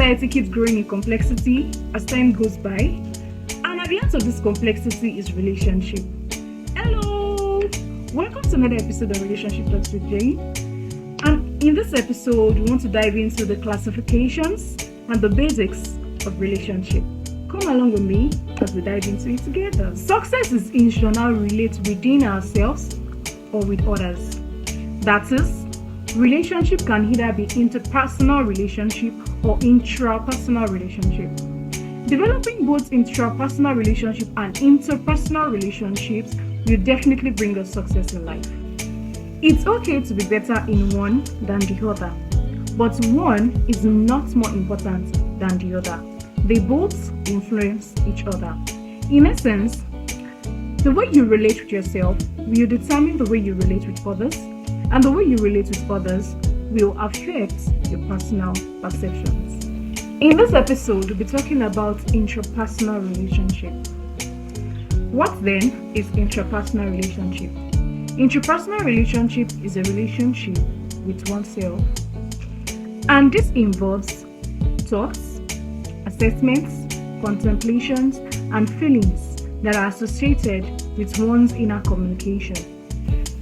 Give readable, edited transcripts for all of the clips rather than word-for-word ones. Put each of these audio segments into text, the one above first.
society keeps growing in complexity as time goes by, and at the end of this complexity is relationship. Hello, welcome to another episode of Relationship Talks with Jhane. And in this episode, we want to dive into the classifications and the basics of relationship. Come along with me as we dive into it together. Success is institutional relate within ourselves or with others. That is, relationship can either be interpersonal relationship or intrapersonal relationship. Developing both intrapersonal relationship and interpersonal relationships will definitely bring us success in life. It's okay to be better in one than the other, but one is not more important than the other. They both influence each other. In essence, the way you relate with yourself will determine the way you relate with others, and the way you relate with others will affect your personal perceptions. In this episode, we'll be talking about intrapersonal relationship. What then is intrapersonal relationship? Intrapersonal relationship is a relationship with oneself, and this involves thoughts, assessments, contemplations, and feelings that are associated with one's inner communication.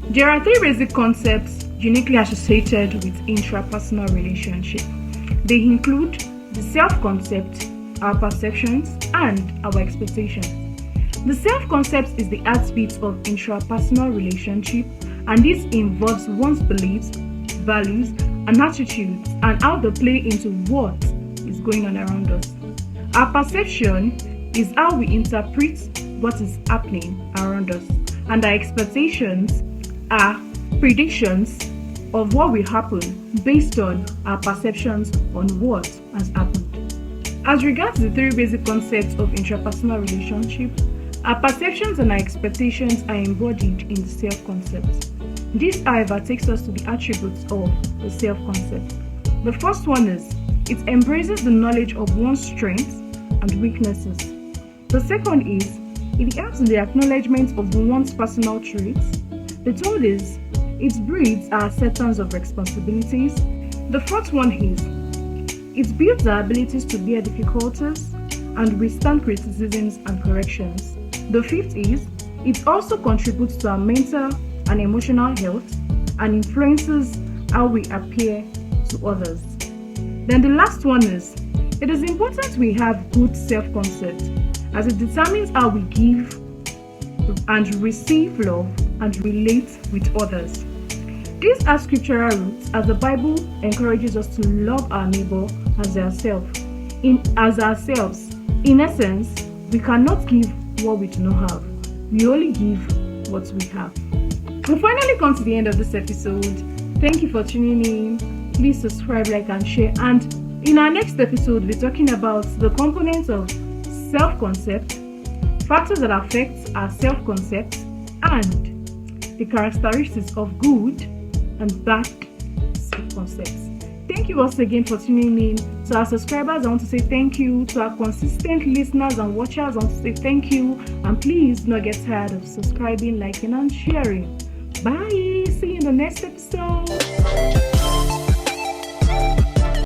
There are three basic concepts uniquely associated with intrapersonal relationship. They include the self-concept, our perceptions, and our expectations. The self-concept is the heartbeat of intrapersonal relationship, and this involves one's beliefs, values, and attitudes, and how they play into what is going on around us. Our perception is how we interpret what is happening around us, and our expectations are predictions of what will happen based on our perceptions on what has happened. As regards the three basic concepts of intrapersonal relationship, our perceptions and our expectations are embodied in the self-concept. This, however, takes us to the attributes of the self-concept. The first one is, it embraces the knowledge of one's strengths and weaknesses. The second is, it helps in the acknowledgement of one's personal traits. The third is, it breeds our acceptance of responsibilities. The fourth one is, it builds our abilities to bear difficulties and withstand criticisms and corrections. The fifth is, it also contributes to our mental and emotional health and influences how we appear to others. Then the last one is, it is important we have good self-concept as it determines how we give and receive love and relate with others. These are scriptural roots as the Bible encourages us to love our neighbor as ourselves. In essence, we cannot give what we do not have. We only give what we have. We finally come to the end of this episode. Thank you for tuning in. Please subscribe, like, and share. And in our next episode, we'll be talking about the components of self-concept, factors that affect our self-concept, and the characteristics of good and bad self-concepts. Thank you once again for tuning in. To our subscribers, I want to say thank you. To our consistent listeners and watchers, I want to say thank you. And please do not get tired of subscribing, liking, and sharing. Bye. See you in the next episode.